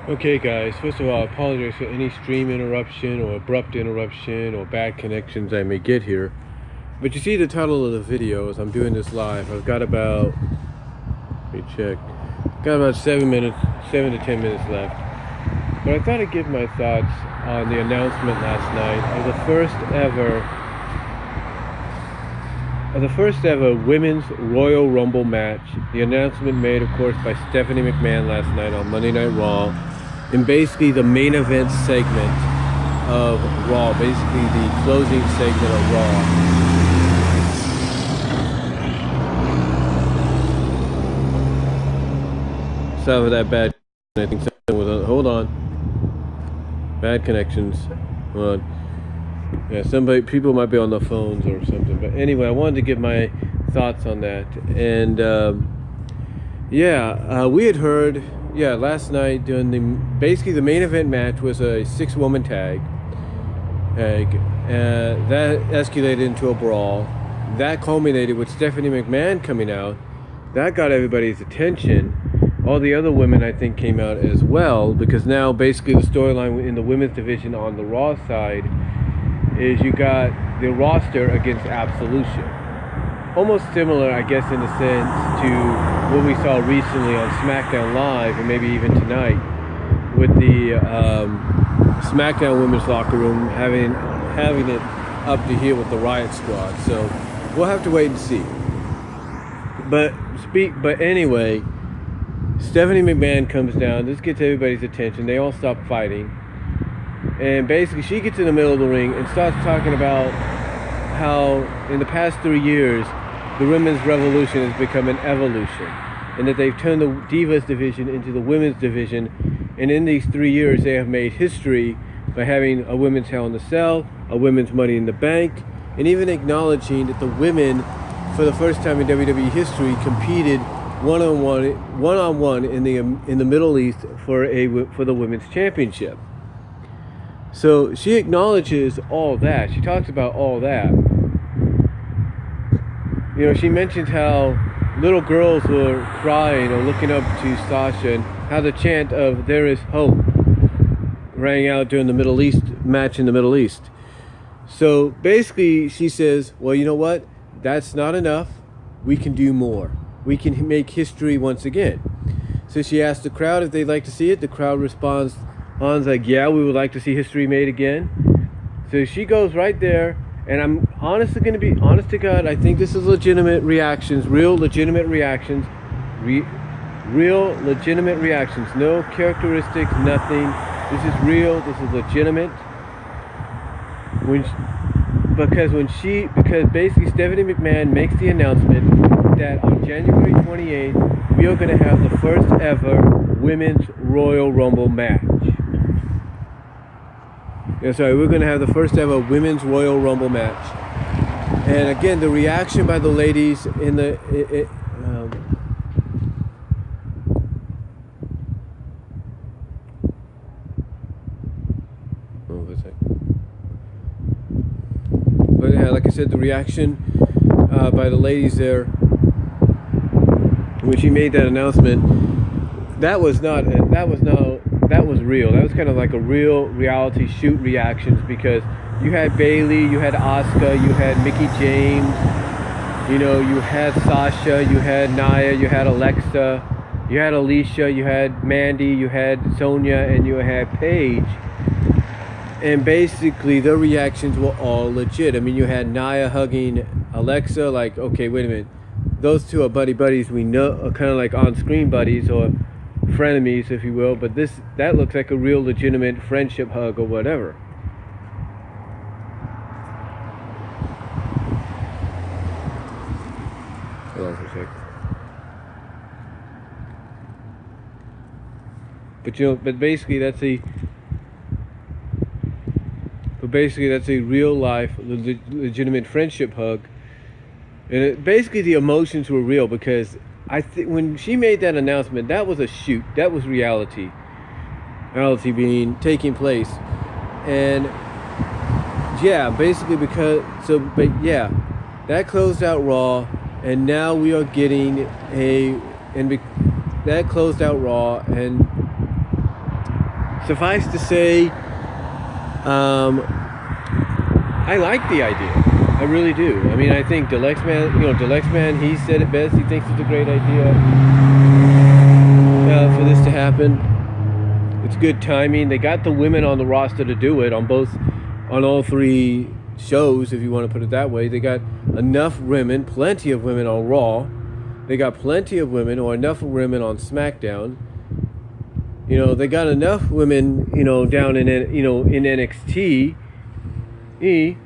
Okay, guys, first of all, I apologize for any stream interruption or abrupt interruption or bad connections I may get here. But you see the title of the video as I'm doing this live. I've got about, let me check, got about 7 to 10 minutes left. But I thought I'd give my thoughts on the announcement last night of the first ever women's Royal Rumble match. The announcement made, of course, by Stephanie McMahon last night on Monday Night Raw. And basically the main event segment of Raw, basically the closing segment of Raw. Sorry for that bad. I think something was. Hold on. Bad connections. Hold on. Yeah, people might be on their phones or something. But anyway, I wanted to give my thoughts on that. And we had heard. Yeah, last night during basically the main event match was a 6-woman tag. That escalated into a brawl. That culminated with Stephanie McMahon coming out. That got everybody's attention. All the other women, I think, came out as well, because now basically the storyline in the women's division on the Raw side is you got the roster against Absolution. Almost similar, I guess, in a sense to what we saw recently on SmackDown Live, and maybe even tonight, with the SmackDown women's locker room having it up to here with the Riot Squad. So we'll have to wait and see. But anyway, Stephanie McMahon comes down. This gets everybody's attention. They all stop fighting, and basically she gets in the middle of the ring and starts talking about how in the past 3 years the women's revolution has become an evolution, and that they've turned the Divas division into the women's division, and in these 3 years they have made history by having a women's Hell in a Cell, a women's Money in the Bank, and even acknowledging that the women, for the first time in WWE history, competed one-on-one in the Middle East for the women's championship. So she acknowledges all that. She talks about all that. You know, she mentions how little girls were crying or looking up to Sasha, and how the chant of "There is hope" rang out during the Middle East match in the Middle East. So basically she says, well, you know what? That's not enough. We can do more. We can make history once again. So she asked the crowd if they'd like to see it. The crowd responds like, yeah, we would like to see history made again. So she goes right there, and I'm honestly going to be honest to God, I think this is legitimate reactions, real legitimate reactions, no characteristics, nothing. This is real, this is legitimate. Because basically Stephanie McMahon makes the announcement that on January 28th, we are going to have the first ever women's Royal Rumble match. We're going to have the first ever women's Royal Rumble match. And again, the reaction by the ladies in the... But yeah, like I said, the reaction by the ladies there when she made that announcement, that was real. That was kind of like a real reality shoot reactions, because you had Bayley, you had Asuka, you had Mickie James, you know, you had Sasha, you had Nia, you had Alexa, you had Alicia, you had Mandy, you had Sonya, and you had Paige. And basically their reactions were all legit. I mean, you had Nia hugging Alexa, like, okay, wait a minute, those two are buddies. We know, are kind of like on-screen buddies or frenemies, if you will, but that looks like a real legitimate friendship hug or whatever. Hold on for a sec. But basically that's a real life legitimate friendship hug. And basically the emotions were real, because I think when she made that announcement, that was a shoot. That was reality being taking place. And yeah, basically that closed out Raw, and now we are getting that closed out Raw, and Suffice to say, I like the idea. I really do. I mean, I think Deluxe Man, he said it best. He thinks it's a great idea for this to happen. It's good timing. They got the women on the roster to do it on all three shows, if you want to put it that way. They got enough women, plenty of women on Raw. They got plenty of women, or enough women on SmackDown. They got enough women, down in NXT. They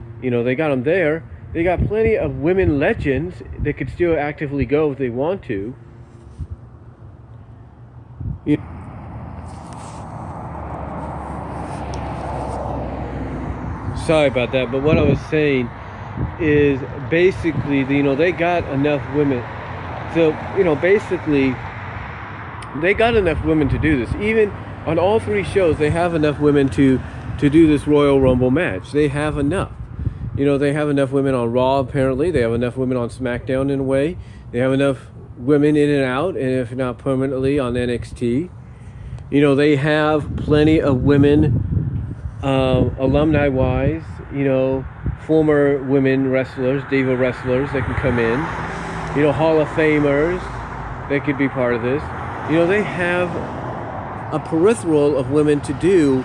got them there. They got plenty of women legends that could still actively go if they want to. Sorry about that, but what I was saying is basically, they got enough women. So, basically, they got enough women to do this. Even on all three shows, they have enough women to do this Royal Rumble match. They have enough. They have enough women on Raw, apparently. They have enough women on SmackDown, in a way. They have enough women in and out, and if not permanently, on NXT. They have plenty of women, alumni-wise, former women wrestlers, diva wrestlers that can come in. Hall of Famers that could be part of this. They have a peripheral of women to do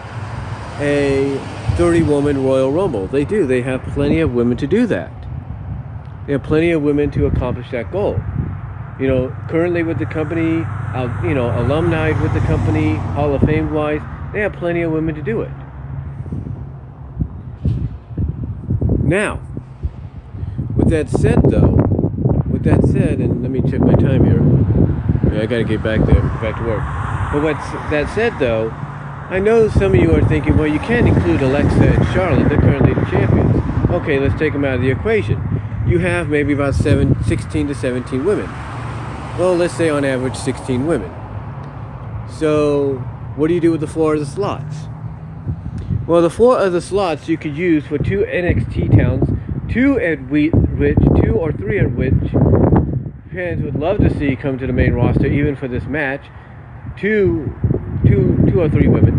a 30-woman Royal Rumble. They do. They have plenty of women to do that. They have plenty of women to accomplish that goal. Currently with the company, alumni with the company, Hall of Fame-wise, they have plenty of women to do it. Now, with that said, and let me check my time here. I gotta get back to work. But with that said, though, I know some of you are thinking, well, you can't include Alexa and Charlotte. They're currently the champions. Okay, let's take them out of the equation. You have maybe about 16 to 17 women. Well, let's say on average 16 women. So, what do you do with the 4 other slots? Well, the 4 other slots you could use for 2 NXT towns, 2 or 3 at which fans would love to see come to the main roster, even for this match. 2 or 3 women.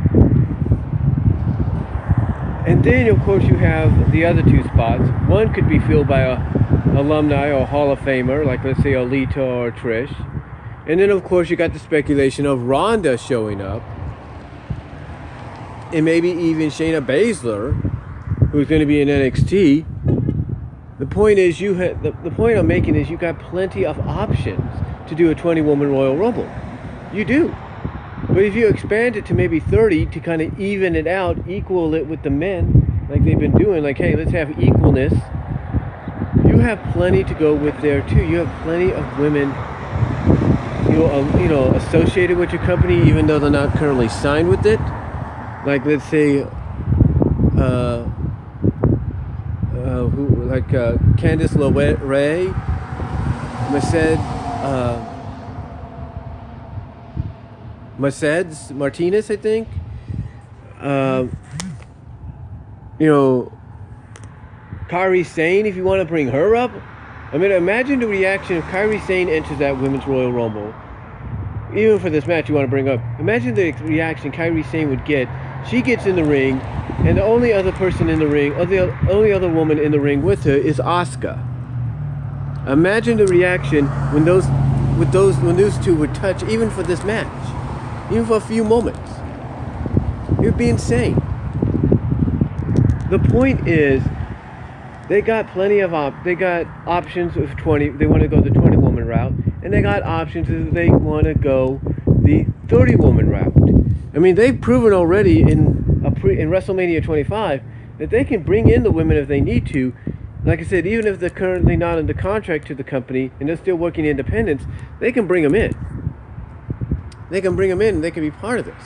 And then, of course, you have the other 2 spots. One could be filled by a alumni or Hall of Famer, like let's say Alita or Trish. And then, of course, you got the speculation of Ronda showing up. And maybe even Shayna Baszler, who's going to be in NXT. The point is, the point I'm making is you got plenty of options to do a 20-woman Royal Rumble. You do. But if you expand it to maybe 30 to kind of even it out, equal it with the men, like they've been doing, like, hey, let's have equalness, you have plenty to go with there too. You have plenty of women, associated with your company, even though they're not currently signed with it. Like, let's say, Candice LeRae, Mercedes Martinez, I think. Kairi Sane, if you want to bring her up. I mean, imagine the reaction if Kairi Sane enters that Women's Royal Rumble. Even for this match you want to bring up. Imagine the reaction Kairi Sane would get. She gets in the ring, and the only other person in the ring, or the only other woman in the ring with her is Asuka. Imagine the reaction when those 2 would touch, even for this match. Even for a few moments. It would be insane. The point is, they got plenty of options of 20. They want to go the 20-woman route, and they got options if they want to go the 30-woman route. I mean, they've proven already in WrestleMania 25 that they can bring in the women if they need to. Like I said, even if they're currently not under contract to the company and they're still working independence, they can bring them in. They can bring them in and they can be part of this.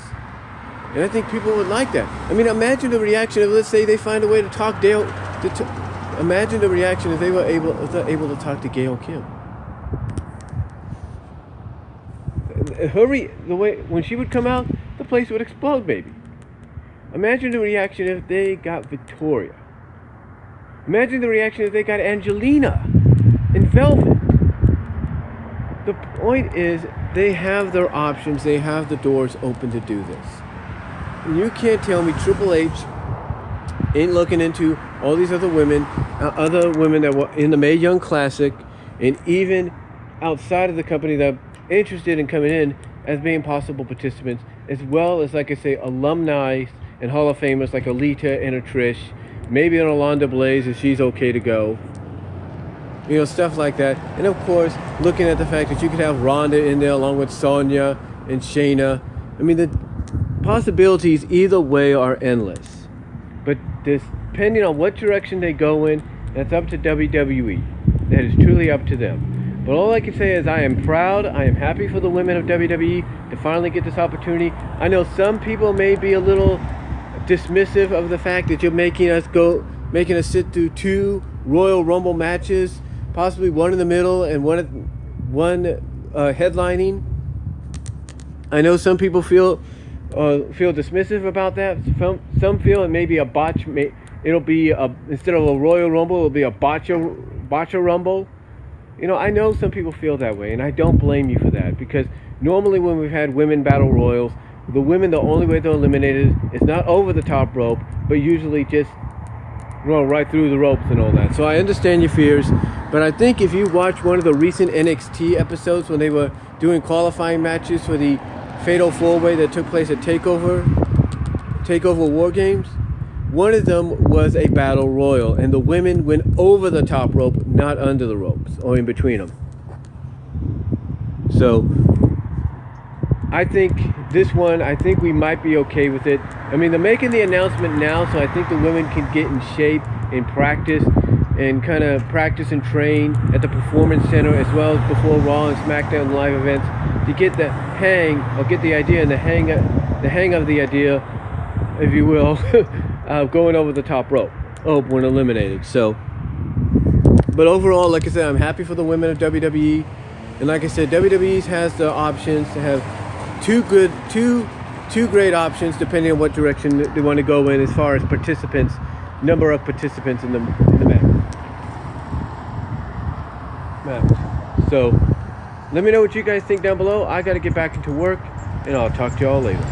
And I think people would like that. I mean, imagine the reaction of, let's say they find a way to talk imagine the reaction if they're able to talk to Gail Kim. When she would come out, the place would explode, baby. Imagine the reaction if they got Victoria. Imagine the reaction if they got Angelina in Velvet. The point is, they have their options. They have the doors open to do this. you can't tell me Triple H ain't looking into all these other women that were in the Mae Young Classic, and even outside of the company that are interested in coming in as being possible participants, as well as, like I say, alumni and Hall of Famers like Alita and a Trish, maybe an Alonda Blaze if she's okay to go. You know, stuff like that. And of course, looking at the fact that you could have Ronda in there along with Sonya and Shayna. I mean, the possibilities either way are endless. But depending on what direction they go in, that's up to WWE. That is truly up to them. But all I can say is I am proud, I am happy for the women of WWE to finally get this opportunity. I know some people may be a little dismissive of the fact that you're making us sit through 2 Royal Rumble matches, possibly one in the middle and one headlining. I know some people feel dismissive about that. Some feel it may be a botch. It'll be instead of a Royal Rumble, it'll be a botcha Rumble. You know, I know some people feel that way, and I don't blame you for that, because normally when we've had women battle royals, the women, the only way they're eliminated is not over the top rope, but usually just right through the ropes and all that. So I understand your fears, but I think if you watch one of the recent NXT episodes when they were doing qualifying matches for the Fatal 4-Way that took place at Takeover War Games, one of them was a battle royal, and the women went over the top rope, not under the ropes or in between them. So I think this one, I think we might be okay with it. I mean, they're making the announcement now, so I think the women can get in shape and practice and kind of practice and train at the Performance Center as well as before Raw and SmackDown live events to get the hang, or get the idea and the hang of the idea, if you will, of going over the top rope when eliminated. So, but overall, like I said, I'm happy for the women of WWE, and like I said, WWE has the options to have two great options depending on what direction they want to go in as far as participants, number of participants in the match. So let me know what you guys think down below. I got to get back into work, and I'll talk to y'all later.